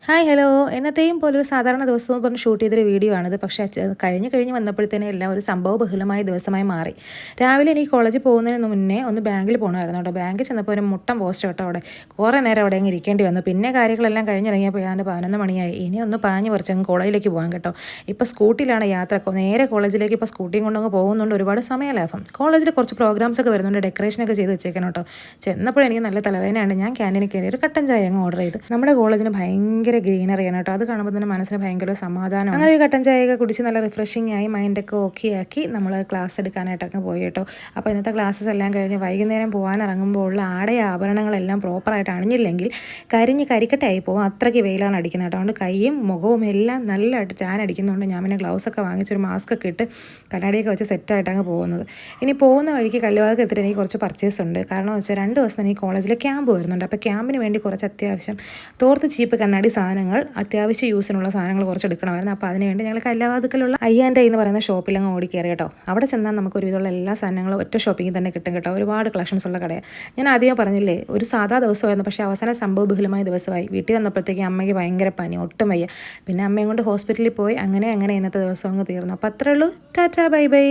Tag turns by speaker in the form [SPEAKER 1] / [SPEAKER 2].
[SPEAKER 1] Hi hello എന്നത്തെയും പോലെ ഒരു സാധാരണ ദിവസവും പറഞ്ഞ് ഷൂട്ട് ചെയ്തൊരു വീഡിയോ ആണിത്. പക്ഷേ കഴിഞ്ഞ് വന്നപ്പോഴത്തേനും എല്ലാം ഒരു സംഭവ ബഹുലമായ ദിവസമായി മാറി. രാവിലെ എനിക്ക് കോളേജിൽ പോകുന്നതിന് മുന്നേ ഒന്ന് ബാങ്കിൽ പോകണമായിരുന്നു കേട്ടോ. ബാങ്കിൽ ചെന്നപ്പോൾ ഒരു മുട്ടൻ പോസ്റ്റ് കേട്ടോ അവിടെ. കുറേ നേരം അവിടെ അങ്ങ് ഇരിക്കേണ്ടി വന്നു. പിന്നെ കാര്യങ്ങളെല്ലാം കഴിഞ്ഞിറങ്ങിയപ്പോൾ ഏതാണ്ട് 11 മണിയായി. ഇനി ഒന്ന് പാഞ്ഞ് പറിച്ചങ്ങ് കോളേജിലേക്ക് പോകാൻ കേട്ടോ. ഇപ്പോൾ സ്കൂട്ടിയിലാണ് യാത്ര. നേരെ കോളേജിലേക്ക് ഇപ്പോൾ സ്കൂട്ടിയും കൊണ്ടങ്ങ് പോകുന്നുണ്ട്. ഒരുപാട് സമയലാഭം. കോളേജിൽ കുറച്ച് പ്രോഗ്രാംസ് ഒക്കെ വരുന്നുണ്ട്. ഡെക്കറേഷനൊക്കെ ചെയ്ത് വെച്ചേക്കണം കേട്ടോ. ചെന്നപ്പോഴും എനിക്ക് നല്ല തലവേദനയാണ്. ഞാൻ ക്യാൻറ്റീനിൽ കയറി ഒരു കട്ടൻ ചായ അങ്ങ് ഓർഡർ ചെയ്തു. നമ്മുടെ കോളേജിന് ഭയങ്കര ഗ്രീനറിയാണ് കേട്ടോ. അത് കാണുമ്പോൾ തന്നെ മനസ്സിന് ഭയങ്കര സമാധാനം. അങ്ങനെ ഒരു കട്ടൻ ചായയൊക്കെ കുടിച്ച് നല്ല റിഫ്രഷിംഗ് ആയി മൈൻഡൊക്കെ ഓക്കെ ആക്കി നമ്മൾ ക്ലാസ് എടുക്കാനായിട്ടൊക്കെ പോയി കേട്ടോ. അപ്പോൾ ഇന്നത്തെ ക്ലാസ്സസ് എല്ലാം കഴിഞ്ഞ് വൈകുന്നേരം പോകാൻ ഇറങ്ങുമ്പോൾ ഉള്ള ആടയ ആഭരണങ്ങളെല്ലാം പ്രോപ്പറായിട്ട് അണിഞ്ഞില്ലെങ്കിൽ കരിക്കട്ടായി പോകും. അത്രയ്ക്ക് വെയിലാണ് അടിക്കുന്നത് കേട്ടോ. അതുകൊണ്ട് കൈയും മുഖവും എല്ലാം നല്ലതായിട്ട് ടാൻ അടിക്കുന്നതുകൊണ്ട് ഞാൻ പിന്നെ ഗ്ലൗസൊക്കെ വാങ്ങിച്ചൊരു മാസ്ക് ഒക്കെ ഇട്ട് കണ്ണാടിയൊക്കെ വെച്ച് സെറ്റായിട്ടാണ് പോകുന്നത്. ഇനി പോകുന്ന വഴിക്ക് കല്ലുവാക്ക് എത്തിയിട്ട് എനിക്ക് കുറച്ച് പർച്ചേസ് ഉണ്ട്. കാരണം വെച്ചാൽ 2 ദിവസം എനിക്ക് കോളേജിൽ ക്യാമ്പ് വരുന്നുണ്ട്. അപ്പോൾ ക്യാമ്പിന് വേണ്ടി കുറച്ച് അത്യാവശ്യം തോർത്ത് ചീപ്പ് കണ്ണാടി സാധനങ്ങൾ, അത്യാവശ്യ യൂസിനുള്ള സാധനങ്ങൾ കുറച്ച് എടുക്കണമായിരുന്നു. അപ്പോൾ അതിനുവേണ്ടി ഞങ്ങൾ കല്ലവാതുക്കലുള്ള അയ്യാൻ്റെ എന്ന് പറയുന്ന ഷോപ്പിലങ്ങ് ഓടിക്കയറി കേട്ടോ. അവിടെ ചെന്നാൽ നമുക്ക് ഒരുവിധമുള്ള എല്ലാ സാധനങ്ങളും ഒറ്റ ഷോപ്പിങ്ങിൽ തന്നെ കിട്ടും കേട്ടോ. ഒരുപാട് കളക്ഷൻസ് ഉള്ള കടയാണ്. ഞാൻ ആദ്യമേ പറഞ്ഞില്ലേ ഒരു സാധാ ദിവസമായിരുന്നു. പക്ഷേ അവസാനം സംഭവബഹുലമായ ദിവസമായി. വീട്ടിൽ വന്നപ്പോഴത്തേക്ക് അമ്മയ്ക്ക് ഭയങ്കര പനി, ഒട്ടും വയ്യ. പിന്നെ അമ്മയും കൊണ്ട് ഹോസ്പിറ്റലിൽ പോയി അങ്ങനെ ഇന്നത്തെ ദിവസം അങ്ങ് തീർന്നു. അപ്പോൾ അത്രേ ഉള്ളൂ. Tata bye bye.